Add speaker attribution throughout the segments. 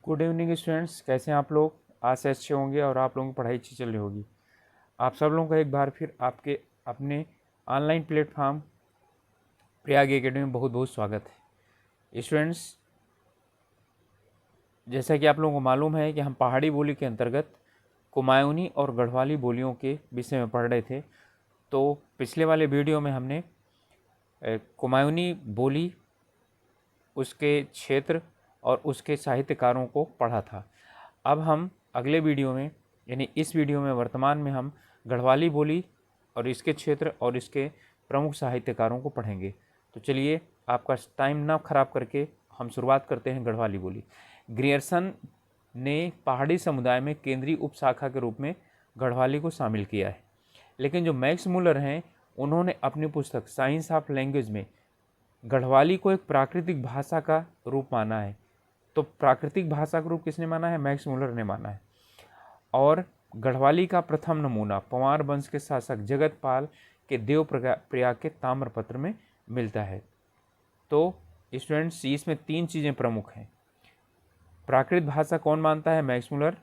Speaker 1: Good evening students, कैसे हैं आप लोग। आज से अच्छे होंगे और आप लोगों की पढ़ाई अच्छी चल रही होगी। आप सब लोगों का एक बार फिर आपके अपने ऑनलाइन प्लेटफॉर्म प्रयाग एकेडमी में बहुत बहुत स्वागत है। स्टूडेंट्स, जैसा कि आप लोगों को मालूम है कि हम पहाड़ी बोली के अंतर्गत कुमायूनी और गढ़वाली बोलियों के विषय में पढ़ रहे थे। तो पिछले वाले वीडियो में हमने कुमायूनी बोली, उसके क्षेत्र और उसके साहित्यकारों को पढ़ा था। अब हम अगले वीडियो में, यानी इस वीडियो में वर्तमान में हम गढ़वाली बोली और इसके क्षेत्र और इसके प्रमुख साहित्यकारों को पढ़ेंगे। तो चलिए, आपका टाइम ना खराब करके हम शुरुआत करते हैं गढ़वाली बोली। ग्रियर्सन ने पहाड़ी समुदाय में केंद्रीय उपशाखा के रूप में गढ़वाली को शामिल किया है, लेकिन जो मैक्स मुलर हैं उन्होंने अपनी पुस्तक साइंस ऑफ लैंग्वेज में गढ़वाली को एक प्राकृतिक भाषा का रूप माना है। तो प्राकृतिक भाषा का रूप किसने माना है? मैक्स मुलर ने माना है। और गढ़वाली का प्रथम नमूना पंवार वंश के शासक जगतपाल के देव प्रयाग के ताम्रपत्र में मिलता है। तो स्टूडेंट्स, इसमें तीन चीज़ें प्रमुख हैं। प्राकृत भाषा कौन मानता है? Max Muller.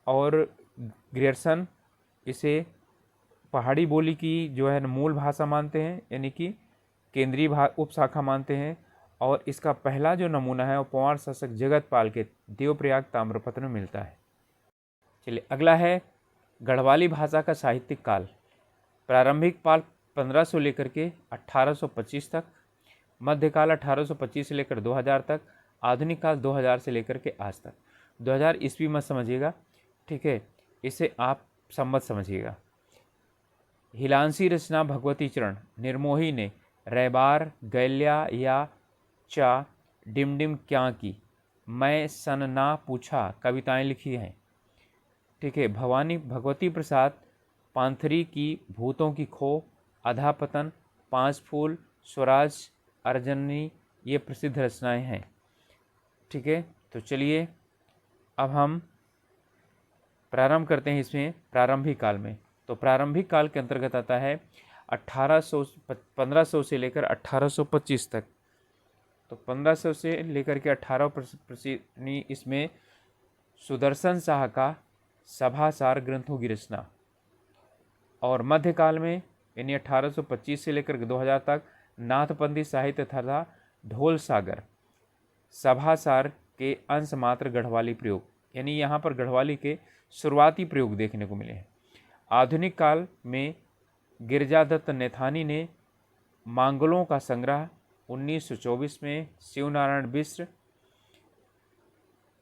Speaker 1: और ग्रियर्सन इसे पहाड़ी बोली की जो है मूल भाषा मानते हैं, यानी कि केंद्रीय उपशाखा मानते हैं। और इसका पहला जो नमूना है वो पंवार शासक जगतपाल के देवप्रयाग ताम्रपत्र में मिलता है। चलिए, अगला है गढ़वाली भाषा का साहित्यिक काल। प्रारंभिक काल 1500 लेकर के 1825 तक, मध्यकाल 1825 से लेकर 2000 तक, आधुनिक काल 2000 से लेकर के आज तक। 2000 ईस्वी मत समझिएगा, ठीक है, इसे आप संवत समझिएगा। हिलांसी रचना भगवती चरण निर्मोही ने रैबार गैल्या या चा डिमडिम क्या की, मैं सन ना पूछा कविताएं लिखी हैं। ठीक है। भगवती प्रसाद पांथरी की भूतों की खो, अधापतन, पांच फूल, स्वराज, अर्जनी, ये प्रसिद्ध रचनाएं हैं। ठीक है। तो चलिए, अब हम प्रारंभ करते हैं इसमें प्रारंभिक काल में। तो प्रारंभिक काल के अंतर्गत आता है 1500 से लेकर 1825 तक। तो 1500 से लेकर के 18 इसमें सुदर्शन शाह का सभासार ग्रंथों की रचना। और मध्यकाल में यानी 1825 से लेकर 2000 तक नाथपंथी साहित्य तथा ढोल सागर सभासार के अंश मात्र गढ़वाली प्रयोग, यानी यहाँ पर गढ़वाली के शुरुआती प्रयोग देखने को मिले हैं। आधुनिक काल में गिरजादत्त नेथानी ने मांगलों का संग्रह 1924 में, शिवनारायण बिश्र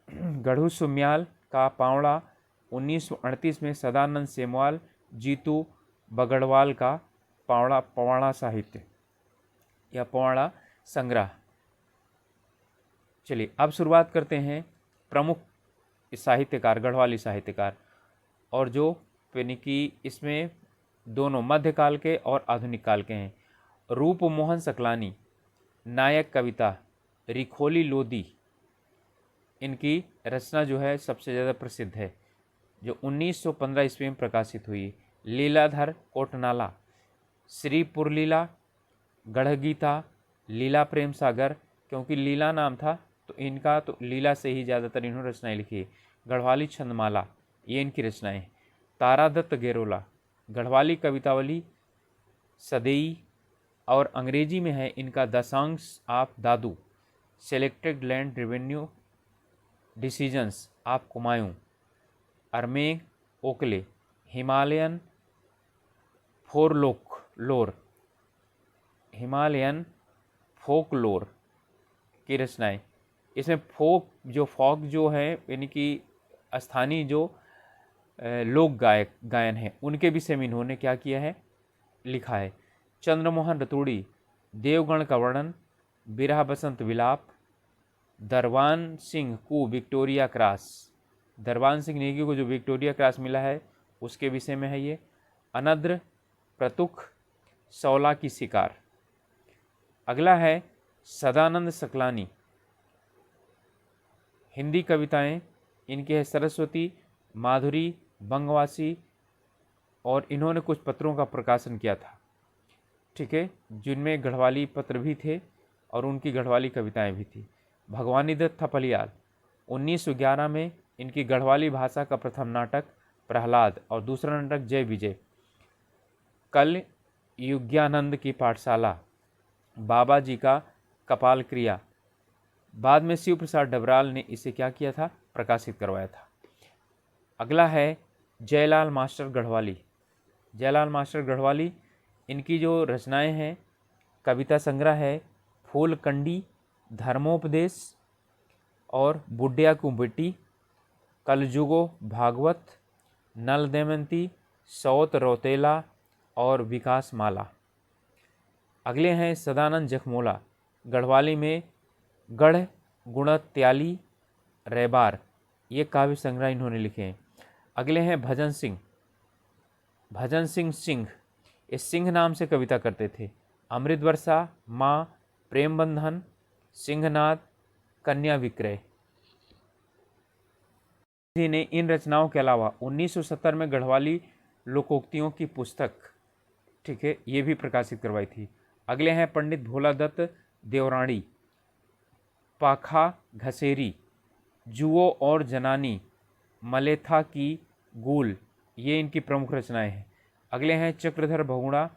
Speaker 1: गढ़ू सुम्याल का पावड़ा 1938 में, सदानंद सेमवाल, जीतू बगड़वाल का पवाड़ा साहित्य या पवाड़ा संग्रह। चलिए, अब शुरुआत करते हैं प्रमुख साहित्यकार, गढ़वाली साहित्यकार, और जो यानी कि इसमें दोनों मध्यकाल के और आधुनिक काल के हैं। रूप मोहन सकलानी, नायक कविता, रिखोली लोदी, इनकी रचना जो है सबसे ज़्यादा प्रसिद्ध है, जो 1915 ईस्वी में प्रकाशित हुई। लीलाधर कोटनाला, श्री पुरलीला, गढ़गीता, लीला प्रेम सागर, क्योंकि लीला नाम था तो इनका तो लीला से ही ज़्यादातर इन्होंने रचनाएं लिखी है। गढ़वाली छंदमाला, ये इनकी रचनाएं। तारादत्त गेरोला, गढ़वाली कवितावली सदेई, और अंग्रेजी में है इनका the songs of Dadu, selected land revenue decisions of Kumaon. अरमेंग ओकले, हिमालयन फोकलोर की रचनाएं। इसमें फॉक जो है यानी कि स्थानीय जो लोक गायन है उनके विषय में इन्होंने क्या किया है, लिखा है। चंद्रमोहन रतूड़ी, देवगण का वर्णन, बिरहा बसंत विलाप, दरबान सिंह को विक्टोरिया क्रॉस, दरबान सिंह नेगी को जो विक्टोरिया क्रॉस मिला है उसके विषय में है ये। अनद्र प्रतुख, सौला की शिकार। अगला है सदानंद सकलानी, हिंदी कविताएं इनकी है सरस्वती, माधुरी, बंगवासी, और इन्होंने कुछ पत्रों का प्रकाशन किया था। ठीक है, जिनमें गढ़वाली पत्र भी थे और उनकी गढ़वाली कविताएं भी थी। भगवानी दत्त थपलियाल, 1911 में इनकी गढ़वाली भाषा का प्रथम नाटक प्रहलाद और दूसरा नाटक जय विजय। कल युज्ञानंद की पाठशाला, बाबा जी का कपाल क्रिया। बाद में शिव प्रसाद डबराल ने इसे क्या किया था, प्रकाशित करवाया था। अगला है जयलाल मास्टर गढ़वाली। जयलाल मास्टर गढ़वाली, इनकी जो रचनाएं हैं, कविता संग्रह है फूलकंडी, धर्मोपदेश और बुढ़िया की बेटी, कलजुगो भागवत, नल दमयंती, सौत रौतेला और विकास माला। अगले हैं सदानंद जखमोला। गढ़वाली में गढ़ गुणत्याली रैबार, ये काव्य संग्रह इन्होंने लिखे हैं। अगले हैं भजन सिंह। भजन सिंह सिंह, ये सिंह नाम से कविता करते थे। अमृत वर्षा, माँ, प्रेम बंधन, सिंहनाद, कन्या विक्रय। जी ने इन रचनाओं के अलावा 1970 में गढ़वाली लोकोक्तियों की पुस्तक, ठीक है, ये भी प्रकाशित करवाई थी। अगले हैं पंडित भोला दत्त देवराणी। पाखा घसेरी, जुओ और जनानी, मलेथा की गूल, ये इनकी प्रमुख रचनाएं हैं। अगले हैं चक्रधर बहुगुणा।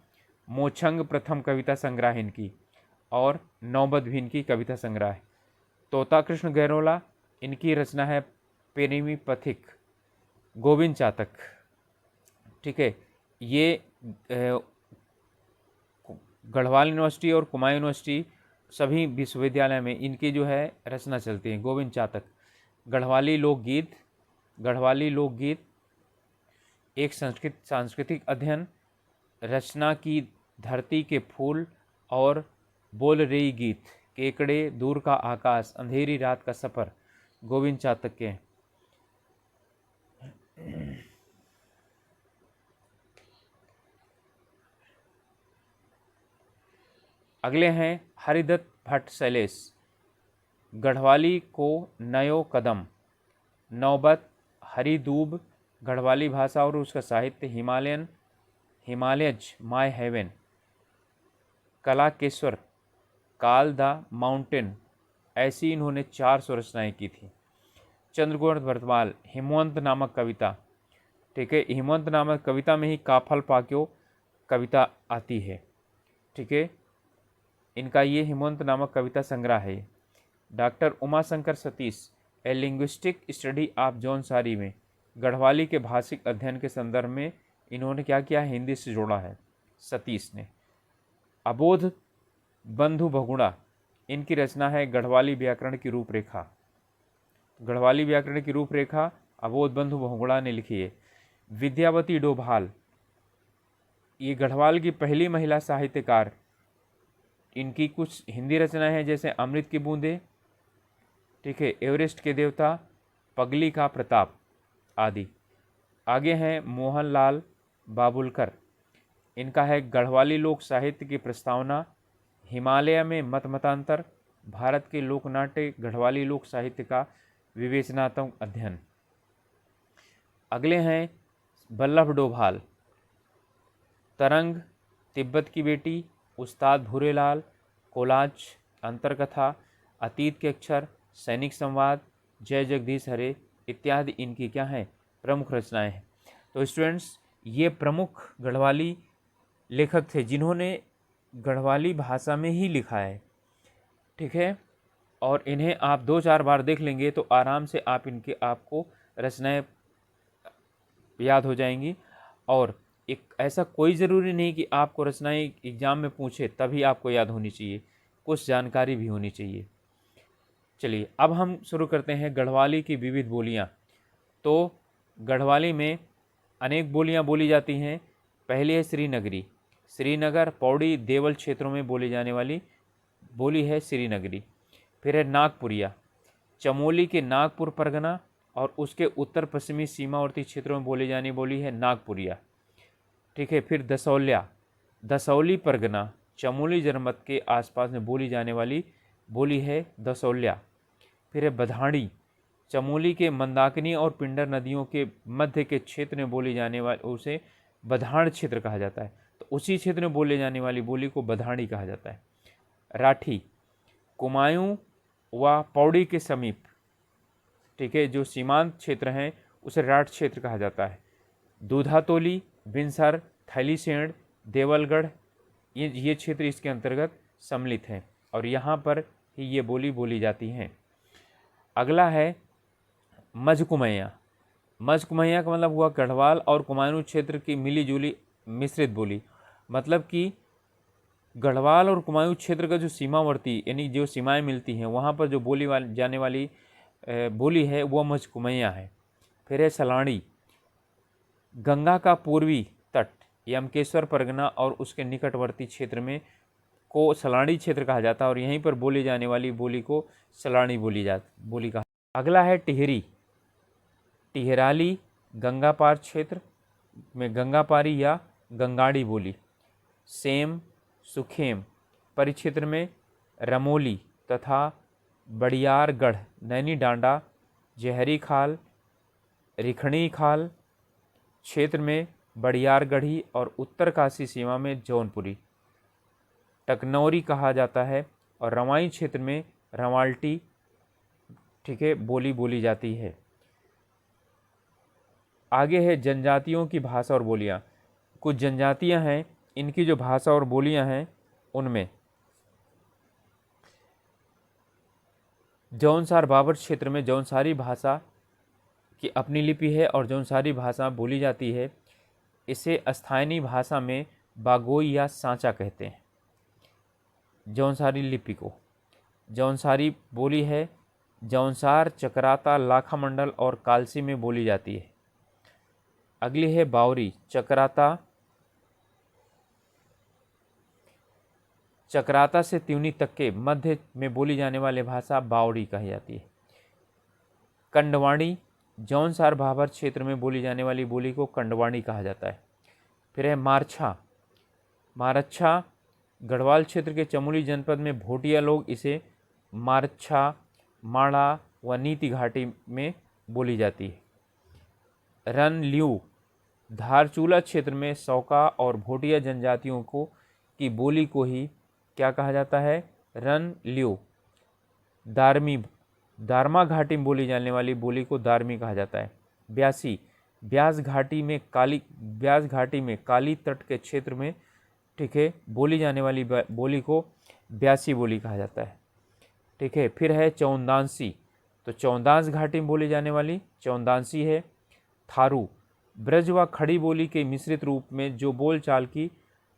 Speaker 1: मोछंग प्रथम कविता संग्रह है इनकी, और नौबत भी इनकी कविता संग्रह है। तोता कृष्ण गैरोला, इनकी रचना है पेरिमी पथिक। गोविंद चातक, ठीक है, ये गढ़वाल यूनिवर्सिटी और कुमाऊं यूनिवर्सिटी सभी विश्वविद्यालय में इनकी जो है रचना चलती है। गोविंद चातक, गढ़वाली लोकगीत। गढ़वाली लोकगीत एक सांस्कृतिक अध्ययन, रचना की धरती के फूल और बोल रही गीत, केकड़े, दूर का आकाश, अंधेरी रात का सफ़र, गोविंद चातक के। अगले हैं हरिदत्त भट्ट शैलेश। गढ़वाली को नयो कदम, नौबत, हरिदूब, गढ़वाली भाषा और उसका साहित्य, हिमालयज माय हेवन, कलाकेश्वर, काल द माउंटेन, ऐसी इन्होंने 400 रचनाएं की थी। चंद्रगौड़ भरतवाल, हिमवंत नामक कविता, ठीक है, हिमवंत नामक कविता में ही काफल पाक्यो कविता आती है, ठीक है, इनका ये हिमवंत नामक कविता संग्रह है। Doctor Umashankar Satish, A linguistic study of Jaunsari में गढ़वाली के भाषिक अध्ययन के संदर्भ में इन्होंने क्या किया है, हिंदी से जोड़ा है सतीश ने। अबोध बंधु बहुगुणा, इनकी रचना है गढ़वाली व्याकरण की रूपरेखा। गढ़वाली व्याकरण की रूपरेखा अबोध बंधु बहुगुणा ने लिखी है। विद्यावती डोभाल, ये गढ़वाल की पहली महिला साहित्यकार। इनकी कुछ हिंदी रचनाएं हैं जैसे अमृत की बूंदे, ठीक है, एवरेस्ट के देवता, पगली का प्रताप आदि। आगे हैं मोहनलाल बाबुलकर, इनका है गढ़वाली लोक साहित्य की प्रस्तावना, हिमालय में मत मतांतर, भारत के लोकनाट्य गढ़वाली लोक साहित्य का विवेचनात्मक अध्ययन। अगले हैं बल्लभ डोभाल, तरंग, तिब्बत की बेटी, उस्ताद भूरेलाल, कोलाज, अंतरकथा, अतीत के अक्षर, सैनिक संवाद, जय जगदीश हरे इत्यादि इनकी क्या है, प्रमुख रचनाएं हैं। तो स्टूडेंट्स, ये प्रमुख गढ़वाली लेखक थे जिन्होंने गढ़वाली भाषा में ही लिखा है, ठीक है, और इन्हें आप 2-4 बार देख लेंगे तो आराम से आपको रचनाएं याद हो जाएंगी। और एक ऐसा कोई ज़रूरी नहीं कि आपको रचनाएं एग्जाम में पूछे तभी आपको याद होनी चाहिए, कुछ जानकारी भी होनी चाहिए। चलिए अब हम शुरू करते हैं गढ़वाली की विविध बोलियां। तो गढ़वाली में अनेक बोलियां बोली जाती हैं। पहली है श्रीनगरी। श्रीनगर, पौड़ी, देवल क्षेत्रों में बोली जाने वाली बोली है श्रीनगरी। फिर है नागपुरिया, चमोली के नागपुर परगना और उसके उत्तर पश्चिमी सीमावर्ती क्षेत्रों में बोली जाने बोली है नागपुरिया, ठीक है। फिर दसौल्या, दसौली परगना, चमोली जनपद के आसपास में बोली जाने वाली बोली है दसौल्या। फिर है बधाड़ी, चमोली के मंदाकिनी और पिंडर नदियों के मध्य के क्षेत्र में बोली जाने वाली, उसे बधाड़ क्षेत्र कहा जाता है, तो उसी क्षेत्र में बोले जाने वाली बोली को बधाड़ी कहा जाता है। राठी, कुमायूं व पौड़ी के समीप ठीक है, जो सीमांत क्षेत्र हैं उसे राठ क्षेत्र कहा जाता है। दूधातोली, बिनसर, थैलीसेण, देवलगढ़, ये क्षेत्र इसके अंतर्गत सम्मिलित हैं और यहाँ पर ही ये बोली बोली जाती हैं। अगला है मझकुमैया। मझकुमैया का मतलब हुआ गढ़वाल और कुमायूं क्षेत्र की मिली जुली मिश्रित बोली। मतलब कि गढ़वाल और कुमायूं क्षेत्र का जो सीमावर्ती यानी जो सीमाएं मिलती हैं वहाँ पर जो जाने वाली बोली है वह मझकुमैया है। फिर है सलाणी। गंगा का पूर्वी तट यमकेश्वर परगना और उसके निकटवर्ती क्षेत्र में को सलाणी क्षेत्र कहा जाता है और यहीं पर बोली जाने वाली बोली को सलाणी बोली कहा। अगला है टिहरी। टिहराली गंगा पार क्षेत्र में गंगापारी या गंगाड़ी बोली। सेम, सुखेम परिक्षेत्र में रमोली तथा बड़ियारगढ़, नैनी डांडा, जहरी खाल, रिखणी खाल क्षेत्र में बड़ियारगढ़ी और उत्तरकाशी सीमा में जौनपुरी, टकनौरी कहा जाता है और रवाई क्षेत्र में रवाल्टी, ठीक है, बोली बोली जाती है। आगे है जनजातियों की भाषा और बोलियां। कुछ जनजातियां हैं, इनकी जो भाषा और बोलियां हैं उनमें जौनसार बाबर क्षेत्र में जौनसारी भाषा की अपनी लिपि है और जौनसारी भाषा बोली जाती है। इसे स्थानीय भाषा में बागोई या सांचा कहते हैं। जौनसारी लिपि को जौनसारी बोली है। जौनसार, चकराता, लाखा मंडल और कालसी में बोली जाती है। अगली है बावरी। चकराता से त्यूनी तक के मध्य में बोली जाने वाली भाषा बावड़ी कही जाती है। कंडवाणी जौनसार भाबर क्षेत्र में बोली जाने वाली बोली को कंडवाणी कहा जाता है। फिर है मारच्छा गढ़वाल क्षेत्र के चमोली जनपद में भोटिया लोग इसे मारच्छा, माड़ा व नीति घाटी में बोली जाती है। रन ल्यू धारचूला क्षेत्र में सौका और भोटिया जनजातियों को की बोली को ही क्या कहा जाता है? रन ल्यू। दारमा घाटी में बोली जाने वाली बोली को दारमी कहा जाता है। ब्यासी ब्यास घाटी में काली तट के क्षेत्र में, ठीक है, बोली जाने वाली बोली को ब्यासी बोली कहा जाता है। ठीक है, फिर है चौंदांसी। तो चौंदांस घाटी में बोली जाने वाली चौंदांसी है। थारू ब्रज व खड़ी बोली के मिश्रित रूप में जो बोलचाल की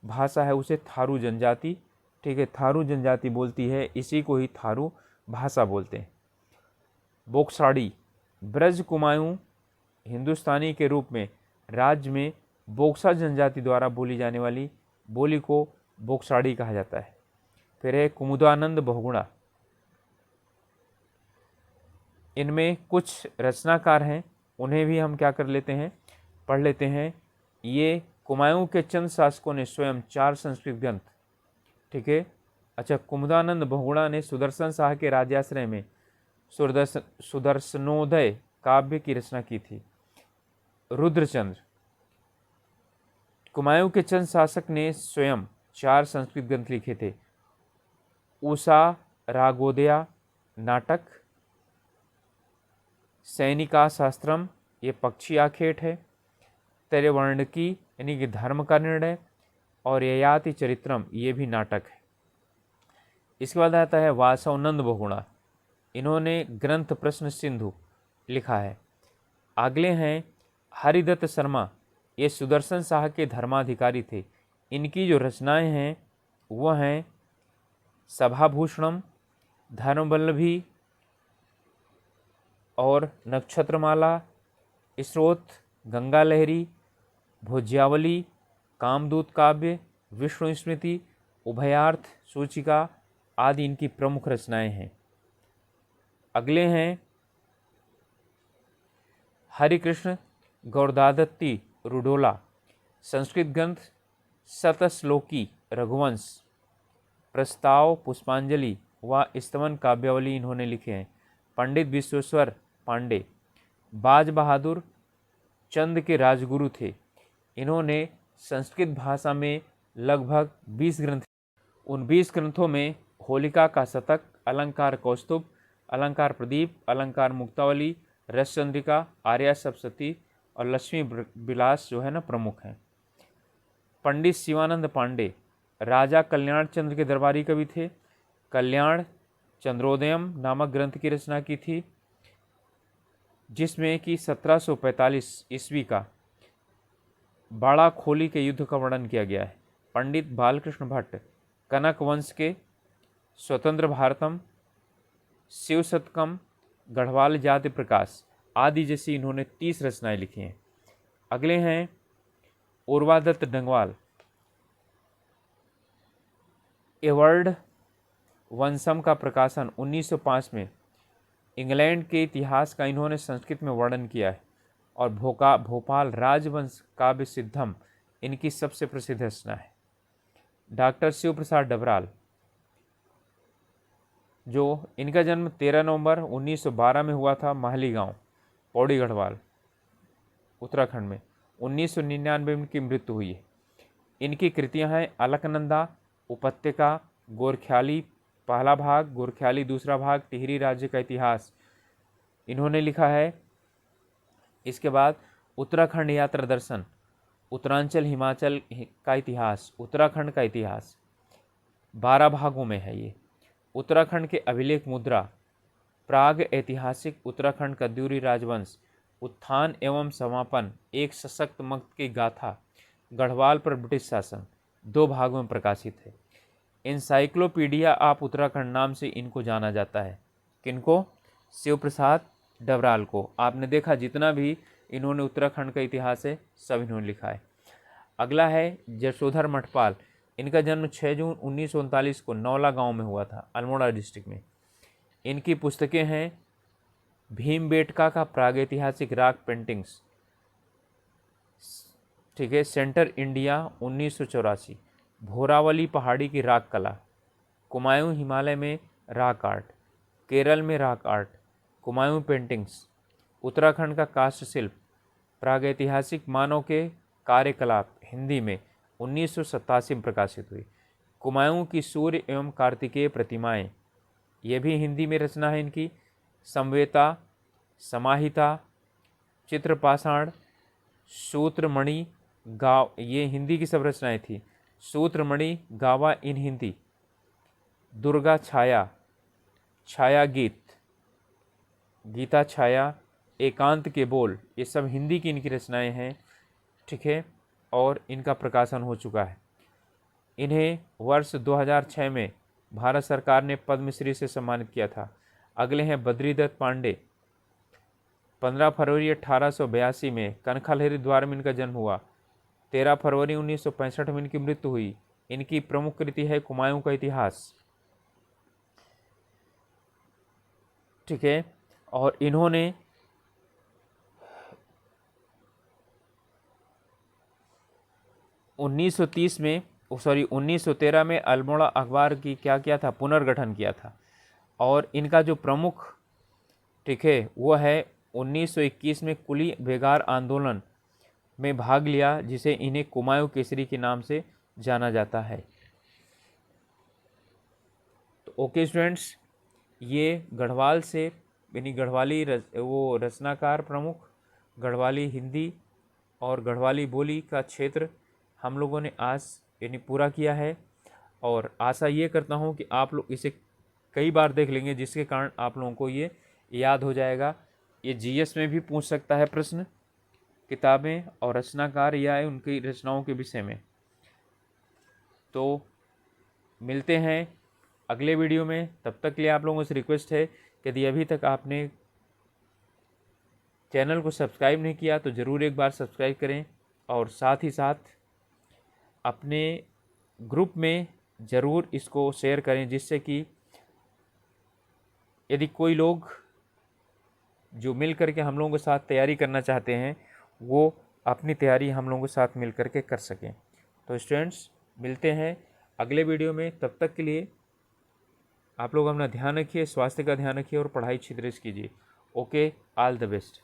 Speaker 1: भाषा है उसे थारू जनजाति, ठीक है, थारू जनजाति बोलती है, इसी को ही थारू भाषा बोलते हैं। बोक्साड़ी ब्रज कुमायूं हिंदुस्तानी के रूप में राज्य में बोक्सा जनजाति द्वारा बोली जाने वाली बोली को बोक्साड़ी कहा जाता है। फिर है कुमुदानंद बहुगुणा। इनमें कुछ रचनाकार हैं, उन्हें भी हम क्या कर लेते हैं, पढ़ लेते हैं। ये कुमायूं के चंद शासकों ने स्वयं 4 संस्कृत ग्रंथ, ठीक है, अच्छा, कुमुदानंद बहुगुणा ने सुदर्शन शाह के राज्याश्रय में सुदर्शनोदय काव्य की रचना की थी। रुद्रचंद्र कुमायूं के चंद शासक ने स्वयं 4 संस्कृत ग्रंथ लिखे थे। उषा रागोदया नाटक, सैनिका शास्त्रम ये पक्षी आखेट है, त्रिवर्णकी यानी कि धर्म का निर्णय, और ययाति चरित्रम ये भी नाटक है। इसके बाद आता है वासवनंद बहुगुणा। इन्होंने ग्रंथ प्रश्न सिंधु लिखा है। अगले हैं हरिदत्त शर्मा, ये सुदर्शन शाह के धर्माधिकारी थे। इनकी जो रचनाएं हैं वह हैं सभाभूषणम, धर्मवल्लभी और नक्षत्रमाला, स्रोत, गंगा लहरी, भोज्यावली, कामदूत काव्य, विष्णु स्मृति, उभयार्थ सूचिका आदि इनकी प्रमुख रचनाएं हैं। अगले हैं हरिकृष्ण गौरदादत्ती रुडोला। संस्कृत ग्रंथ शतश्लोकी रघुवंश, प्रस्ताव, पुष्पांजलि व स्तवन काव्यावली इन्होंने लिखे हैं। पंडित विश्वेश्वर पांडे बाज बहादुर चंद के राजगुरु थे। इन्होंने संस्कृत भाषा में लगभग 20 ग्रंथ, उन 20 ग्रंथों में होलिका का शतक, अलंकार कौस्तुभ, अलंकार प्रदीप, अलंकार मुक्तावली, रस चंद्रिका, आर्या सप्तशती और लक्ष्मी विलास जो है ना प्रमुख हैं। पंडित शिवानंद पांडे राजा कल्याण चंद्र के दरबारी कवि थे। कल्याण चंद्रोदयम नामक ग्रंथ की रचना की थी, जिसमें कि 1745 ईस्वी का बाड़ा खोली के युद्ध का वर्णन किया गया है। पंडित बालकृष्ण भट्ट कनक वंश के स्वतंत्र भारतम, शिव शतकम, गढ़वाल जाति प्रकाश आदि जैसी इन्होंने 30 रचनाएं लिखी हैं। अगले हैं उर्वादत्त डंगवाल। एवर्ड वंशम का प्रकाशन 1905 में इंग्लैंड के इतिहास का इन्होंने संस्कृत में वर्णन किया है। और भोपाल राजवंश काव्य सिद्धम इनकी सबसे प्रसिद्ध रचना है। डॉक्टर शिव प्रसाद डबराल, जो इनका जन्म 13 नवंबर 1912 में हुआ था, माहली गांव, पौड़ी गढ़वाल, उत्तराखंड में। 1999 में इनकी मृत्यु हुई है। इनकी कृतियां हैं अलकनंदा, उपत्यका, गोरख्याली पहला भाग, गोरख्याली दूसरा भाग, टिहरी राज्य का इतिहास इन्होंने लिखा है। इसके बाद उत्तराखंड यात्रा दर्शन, उत्तरांचल हिमाचल का इतिहास, उत्तराखंड का इतिहास 12 भागों में है ये। उत्तराखंड के अभिलेख मुद्रा, प्राग ऐतिहासिक उत्तराखंड का द्यूरी राजवंश, उत्थान एवं समापन, एक सशक्त मक्त की गाथा, गढ़वाल पर ब्रिटिश शासन 2 भागों में प्रकाशित है। एनसाइक्लोपीडिया ऑफ उत्तराखंड नाम से इनको जाना जाता है। किनको? शिव प्रसाद डबराल को। आपने देखा जितना भी इन्होंने उत्तराखंड का इतिहास है सब इन्होंने लिखा है। अगला है जशोधर मठपाल। इनका जन्म 6 जून 1939 को नौला गांव में हुआ था, अल्मोड़ा डिस्ट्रिक्ट में। इनकी पुस्तकें हैं भीमबेटका का प्रागैतिहासिक राग पेंटिंग्स, ठीक है, सेंटर इंडिया 1984, भोरावली पहाड़ी की राग कला, कुमायूं हिमालय में राग आर्ट, केरल में राग आर्ट, कुमायूं पेंटिंग्स, उत्तराखंड का काष्ठ शिल्प, प्रागैतिहासिक मानव के कार्यकलाप हिंदी में 1987 में प्रकाशित हुई। कुमायूं की सूर्य एवं कार्तिकेय प्रतिमाएं, ये भी हिंदी में रचना है इनकी। समवेता, समाहिता, चित्रपाषाण, सूत्रमणि, गाव, ये हिंदी की सब रचनाएं थी। सूत्रमणि, गावा इन हिंदी, दुर्गा छाया, छाया गीत, गीता छाया, एकांत के बोल, ये सब हिंदी की इनकी रचनाएं हैं, ठीक है, और इनका प्रकाशन हो चुका है। इन्हें वर्ष 2006 में भारत सरकार ने पद्मश्री से सम्मानित किया था। अगले हैं बद्रीदत्त पांडे। 15 फरवरी 1882 में कनखल हरिद्वार में इनका जन्म हुआ। 13 फरवरी 1965 में इनकी मृत्यु हुई। इनकी प्रमुख कृति है कुमायूं का इतिहास, ठीक है, और इन्होंने उन्नीस सौ 1913 में अल्मोड़ा अखबार की क्या किया था, पुनर्गठन किया था। और इनका जो प्रमुख, ठीक है, वो है 1921 में कुली बेगार आंदोलन में भाग लिया, जिसे इन्हें कुमायूं केसरी के नाम से जाना जाता है। तो ओके स्टूडेंट्स, ये गढ़वाल से यानी गढ़वाली वो रचनाकार प्रमुख, गढ़वाली हिंदी और गढ़वाली बोली का क्षेत्र हम लोगों ने आज यानी पूरा किया है। और आशा ये करता हूँ कि आप लोग इसे कई बार देख लेंगे, जिसके कारण आप लोगों को ये याद हो जाएगा। ये जीएस में भी पूछ सकता है प्रश्न, किताबें और रचनाकार या उनकी रचनाओं के विषय में। तो मिलते हैं अगले वीडियो में, तब तक के लिए आप लोगों से रिक्वेस्ट है कि यदि अभी तक आपने चैनल को सब्सक्राइब नहीं किया तो ज़रूर एक बार सब्सक्राइब करें, और साथ ही साथ अपने ग्रुप में ज़रूर इसको शेयर करें, जिससे कि यदि कोई लोग जो मिल कर के हम लोगों के साथ तैयारी करना चाहते हैं, वो अपनी तैयारी हम लोगों के साथ मिल कर के कर सकें। तो स्टूडेंट्स, मिलते हैं अगले वीडियो में, तब तक के लिए आप लोग अपना ध्यान रखिए, स्वास्थ्य का ध्यान रखिए और पढ़ाई अच्छी तरह से कीजिए। Okay, all the best.